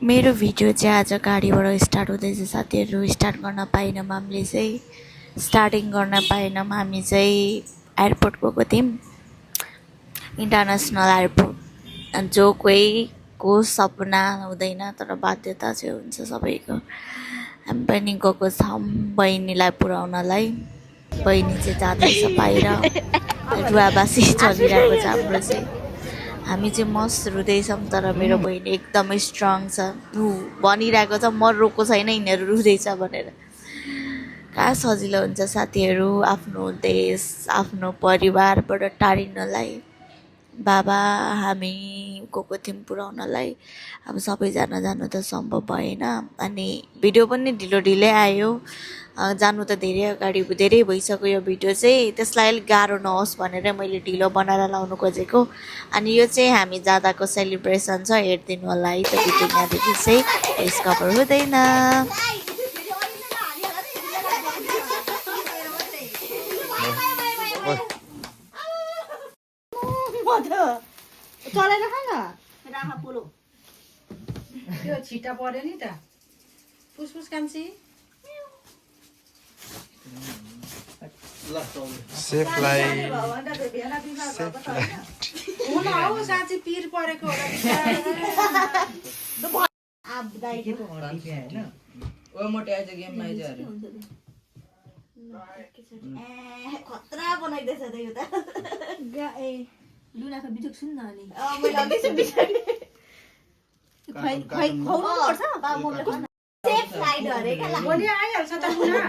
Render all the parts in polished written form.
मेरो भिडियो चाहिँ आज गाडीबाट स्टार्ट हुँदैछ साथीहरू। स्टार्ट गर्न पाएनौँ, हामीले चाहिँ स्टार्टिङ गर्न पाएनौँ। हामी चाहिँ एयरपोर्ट गएको थियौँ, इन्टरनेसनल एयरपोर्ट। जो कोहीको सपना हुँदैन तर बाध्यता चाहिँ हुन्छ सबैको। हामी पनि गएको छौँ बहिनीलाई पुऱ्याउनलाई। बहिनी चाहिँ जाँदैछ बाहिर, रुवाबासी चलिरहेको छ हाम्रो चाहिँ। हामी चाहिँ मस्त रुँदैछौँ तर मेरो बहिनी एकदमै स्ट्रङ छ। भनिरहेको छ म रोएको छैन, यिनीहरू रुँदैछ भनेर। कहाँ सजिलो हुन्छ साथीहरू आफ्नो देश आफ्नो परिवारबाट टाढिनलाई। बाबा हामी गएको थियौँ पुऱ्याउनलाई। अब सबैजना जानु त सम्भव भएन अनि भिडियो पनि ढिलो आयो। जानु त धेरै अगाडि धेरै भइसक्यो यो भिडियो चाहिँ, त्यसलाई अलिक गाह्रो नहोस् भनेर मैले ढिलो बनाएर लाउनु खोजेको। अनि यो चाहिँ हामी जाँदाको सेलिब्रेसन छ, हेरिदिनु होला है त भिडियो। यहाँदेखि चाहिँ फेस कभर हुँदैन। चलेर खा न राखा पोलो त्यो छिटा पर्यो नि त। फुसफुस कान्छी सेफलाई हुन हौ साँच्ची पिर परेको होला खतरा बनाइदिएछ त यो त। लुनाको बिजुक सुन् न अनि मैले आउँदैछु बिचारी सेफ फ्लाइट अरे के लाग्यो। भोलि आइहाल्छ त लुना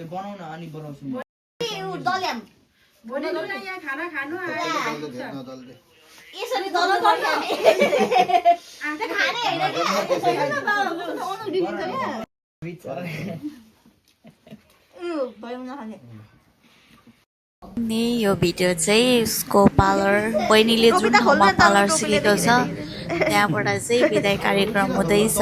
बनाउन अनि बोलाउँछु म। दल्याम भोलि लुना यहाँ खाना खानु यसरी दल दल्याम खाने हैन नि। यो भिडियो चाहिँ उसको पार्लर, बहिनीले जुन ठाउँमा पार्लर सिकेको छ त्यहाँबाट चाहिँ बिदाई कार्यक्रम हुँदैछ।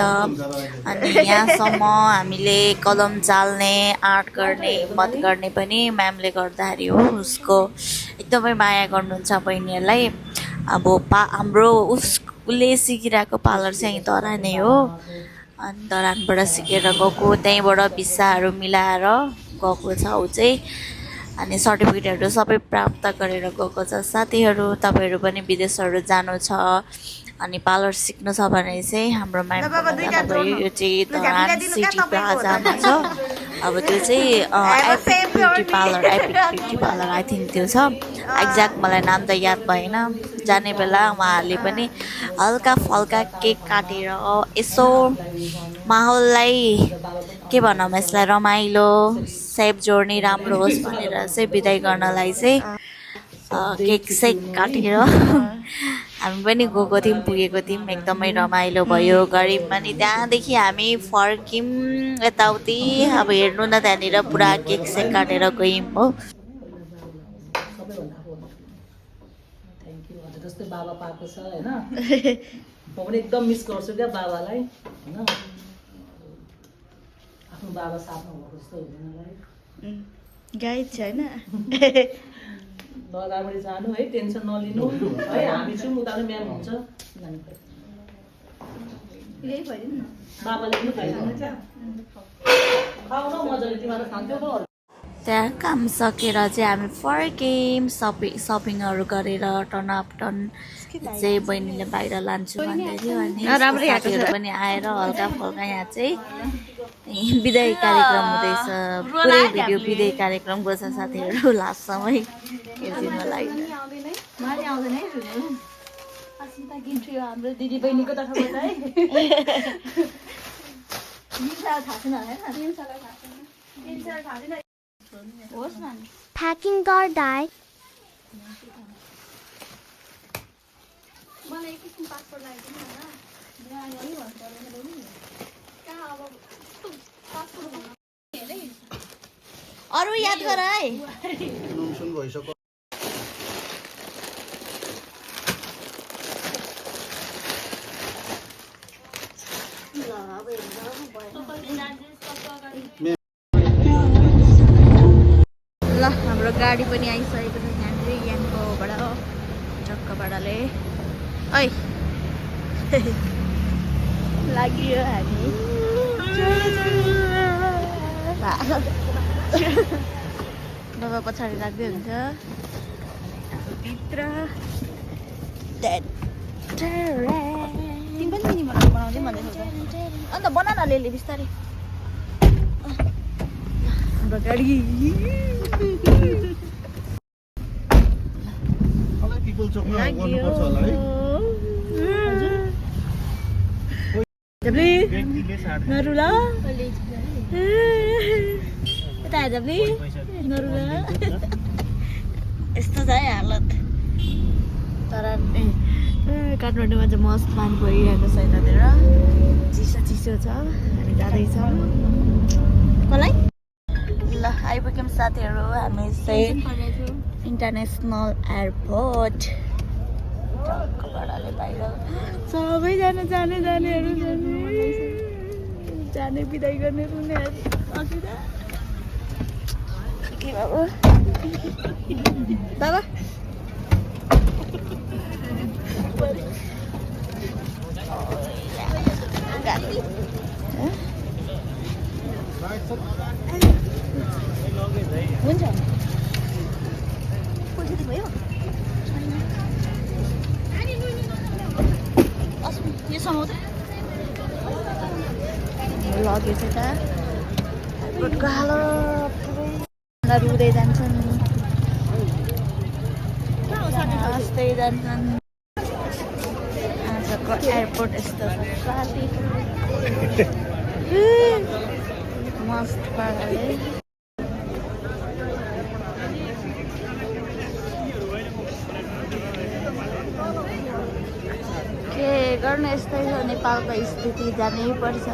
अनि यहाँसम्म हामीले कलम चाल्ने आर्ट गर्ने हिम्मत गर्ने पनि म्यामले गर्दाखेरि हो। उसको एकदमै माया गर्नुहुन्छ बहिनीहरूलाई। अब हाम्रो उसले सिकिरहेको पार्लर चाहिँ धरानै हो। अनि धरानबाट सिकेर गएको, त्यहीँबाट भिसाहरू मिलाएर गएको छ ऊ चाहिँ। अनि सर्टिफिकेटहरू सबै प्राप्त गरेर गएको छ। साथीहरू तपाईँहरू पनि विदेशहरू जानु छ अनि पार्लर सिक्नु छ भने चाहिँ हाम्रो माइन्ड यो चाहिँ धरान सिटी प्लाजामा छ। अब त्यो चाहिँ epic beauty parlour I think त्यो छ। एक्ज्याक्ट मलाई नाम त याद भएन। जाने बेला उहाँहरूले पनि हल्का फल्का केक काटेर यसो माहौललाई के भनौँ यसलाई रमाइलो सेफ जोर्नी राम्रो होस् भनेर चाहिँ बिदाई गर्नलाई चाहिँ केक सेक काटेर हामी पनि गएको थियौँ, पुगेको थियौँ। एकदमै रमाइलो भयो, गऱ्यौँ पनि। त्यहाँदेखि हामी फर्क्यौँ यताउति। अब हेर्नु न त्यहाँनिर पुरा केक सेक काटेर गयौँ हो। जस्तै बाबा पाएको छ होइन। म पनि एकदम मिस गर्छु क्या बाबालाई होइन। आफ्नो बाबा साथमा भएको जस्तो हुँदैन गाइड छ होइन। अगाडि जानु है, टेन्सन नलिनु है। हामी छौँ, उताले म्याम हुन्छ। बाबाले पनि खाइदिनुहुन्छ खाउन मजाले तिमीहरू खान्थ्यौ त। त्यहाँ काम सकेर चाहिँ हामी फर्क्यौँ सपिङहरू गरेर टर्न चाहिँ बहिनीले बाहिर लान्छु भन्दै थियो। अनि साथीहरू पनि आएर हल्का फल्का यहाँ चाहिँ बिदाई कार्यक्रम हुँदैछ। पुरै भिडियो बिदाई कार्यक्रमको छ साथीहरू, लास्टसम्मै हेरिदिनु लागि। हाम्रो दिदी बहिनीको तर्फबाट है। Packing or die. अरू याद गर है। ल हाम्रो गाडी पनि आइसकेको छ यहाँनिर याङकोबाट हो, जक्काबाडाले। ओइ लाग्यो हामी बाबा पछाडि लाग्दै हुन्छ भित्र तिमी पनि मिनी बनाउँदै भन्दैछौ अन्त बना न ले बिस्तारै हाम्रो गाडी पिपल चोकमा गर्नुपर्छ होला है जबली व्यक्तिले साथ नरुला यता आए जबली नरुला यस्तो छ है हालत तर काठमाडौँमा चाहिँ मस्त पानी परिरहेको छ यतातिर चिसो चिसो छ हामी जाँदैछौँ कसलाई ल आइपुग्यौँ साथीहरू हामी चाहिँ इन्टरनेसनल एयरपोर्ट टक्कबाटले बाहिर सबैजना जानेहरू जाने बिदाई गर्ने रुनेहरू के बाबु बाबा हुन्छ पैसा भयो यो समाउँछ लगेछ त एयरपोर्टको हालत पुरै रुँदै जान्छन् हाँस्दै जान्छन् आजको एयरपोर्ट यस्तो मस्त पाराले के गर्नु यस्तै हो नेपालको स्थिति जानै पर्छ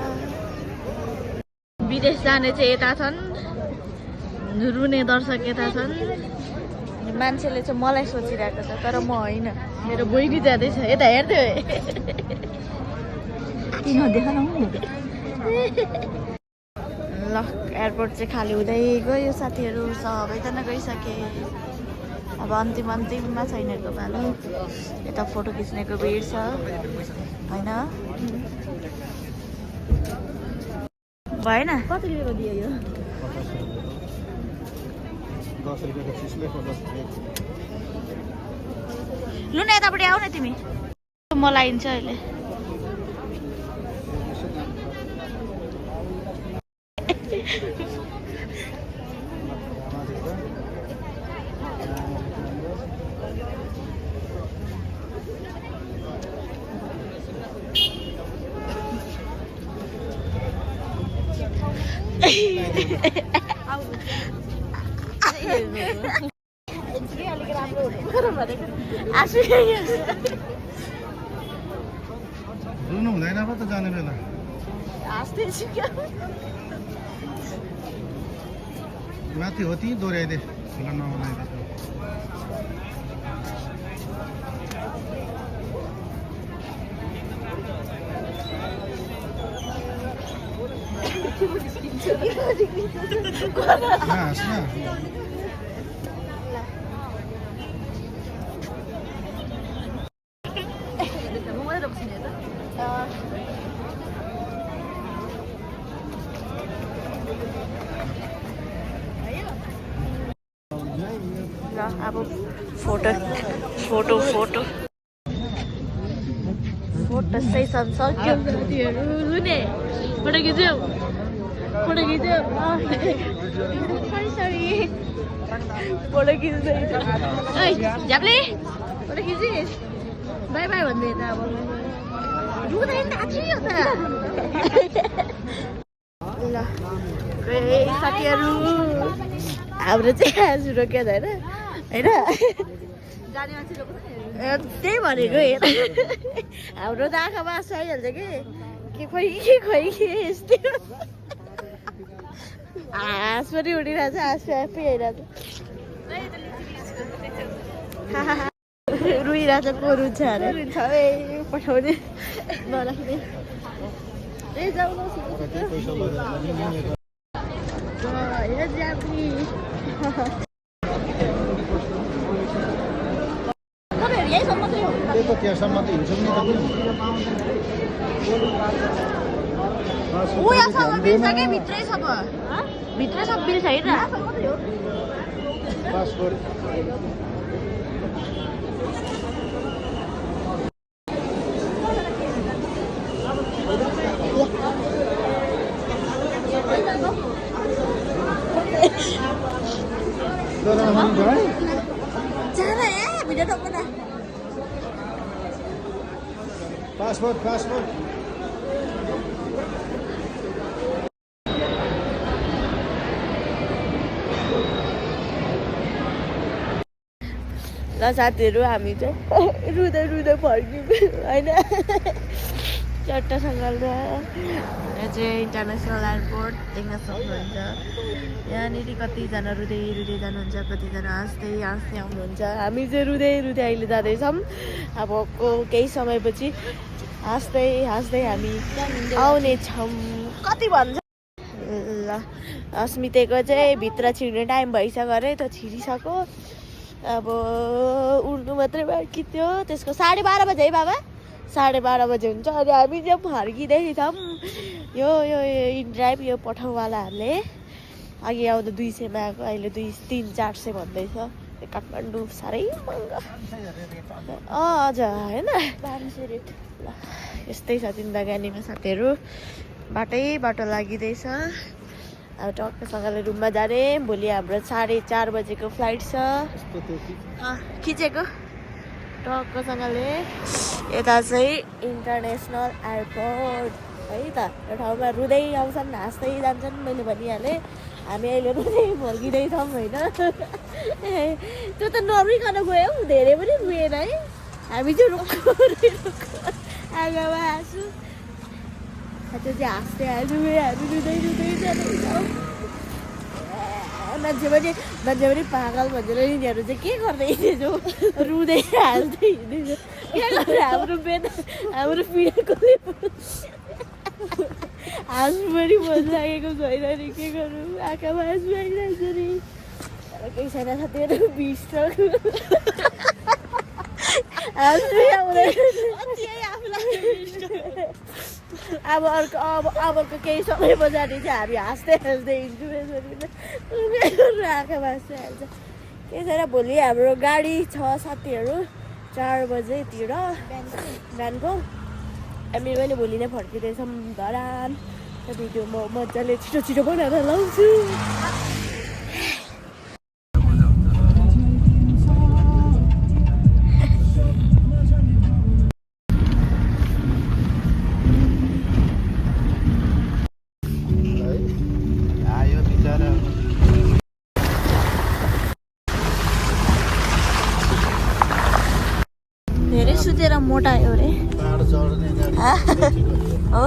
विदेश जाने चाहिँ यता छन् रुने दर्शक यता छन् मान्छेले चाहिँ मलाई सोचिरहेको छ तर म होइन मेरो बहिनी जाँदैछ यता हेर्दै ल एयरपोर्ट चाहिँ खाली हुँदै गयो साथीहरू सबैजना गइसके अब अन्तिममा छैन पालो यता फोटो खिच्नेको भिड छ होइन भएन कति रुपियाँको दियो यो 10 रुपियाँको चिसले 10 रुपियाँ लु न यतापट्टि आऊ न तिमी म लाइन्छ अहिले रुनु हुँदैन पो त जाने बेला माथि हो ती दोहोऱ्याइदे ठुला नबनाइदे हाँस न अब फोटो सेसन सक्यो साथीहरू लुने फोटो खिच्यौ सरी फोटो खिच्दैछ ओइ झ्याप्ले फोटो खिचिस बाई बाई भन्दै त अब रुँदैन नाचियो त ल साथीहरू हाम्रो चाहिँ आज रोक्यो होइन त्यही भनेको हेर हाम्रो त आँखामा आँसु आइहाल्छ कि खोइ यस्तै हाँस पनि उडिरहेछ आँसु आफै आइरहेछ रुइरहेछ को रुन्छ अरे पठाउने नराख्ने त्यही त त्यहाँसम्म त हिँड्छौँ नि त ऊ यहाँसम्म मिल्छ क्या भित्रैसम्म भित्रैसम्म मिल्छ होइन पासपोर्ट जाना भिडियो टप्पन पासपोर्ट पासपोर्ट ल साथीहरू हामी चाहिँ रुँदै रुँदै फर्क्यौँ होइन चट्टासँगले यहाँ चाहिँ इन्टरनेसनल एयरपोर्ट देख्न सक्नुहुन्छ यहाँनिर कतिजना रुँदै रुँदै जानुहुन्छ कतिजना हाँस्दै हाँस्दै आउनुहुन्छ हामी चाहिँ रुँदै रुँदै अहिले जाँदैछौँ अब केही समयपछि हाँस्दै हाँस्दै हामी आउनेछौँ कति भन्छ ल अस्मिताको चाहिँ भित्र छिर्ने टाइम भइसक्यो अरे त छिरिसक्यो अब उड्नु मात्रै बाँकी थियो त्यसको 12:30 बजे है बाबा 12:30 बजे हुन्छ अनि हामी चाहिँ फर्किँदैछौँ यो यो इन ड्राइभ यो पठाउवालाहरूले अघि आउँदा 200मा आएको अहिले 300-400 भन्दैछ काठमाडौँ साह्रै महँगो हजुर होइन 1200 रेट ल यस्तै छ जिन्दगानीमा साथीहरू बाटो लागिँदैछ अब टक्कसँगले रुममा जाने भोलि हाम्रो 4:30 बजेको फ्लाइट छ खिचेको टक्कसँगले यता चाहिँ इन्टरनेसनल एयरपोर्ट है त यो ठाउँमा रुँदै आउँछन् हाँस्दै जान्छन् मैले भनिहालेँ हामी अहिले रुँदै फर्किँदैछौँ होइन त्यो त नरुइकन गयो धेरै पनि रुएन है हामी चाहिँ रुखो आगामा हाँसु त्यो चाहिँ हाँस्दै हाँसु हामी रुँदै रुँदै जाँदैछौँ मान्छे पनि पागल भन्छ यिनीहरू चाहिँ के गर्दै हिँडेछौ रुँदै हाँस्दै हिँडेछ के गर्छ हाम्रो पिँढीको हाँसु पनि बोलिसकेको छैन नि के गरौँ आँखामा हाँसु आइरहेछ नि तर केही छैन साथीहरू 20 अब अर्को केही समय पछाडि चाहिँ हामी हाँस्दै हिँड्छौँ यसरी आँखामा हाँस्दै हाल्छ केही छैन भोलि हाम्रो गाडी छ साथीहरू 4 बजेतिर बिहानको हामी पनि भोलि नै फर्किँदैछौँ धरान भिडियो म मजाले छिटो बनाएर लाउँछु धेरै सुतेर मोटायो रे पहाड चढ्ने गाडी हो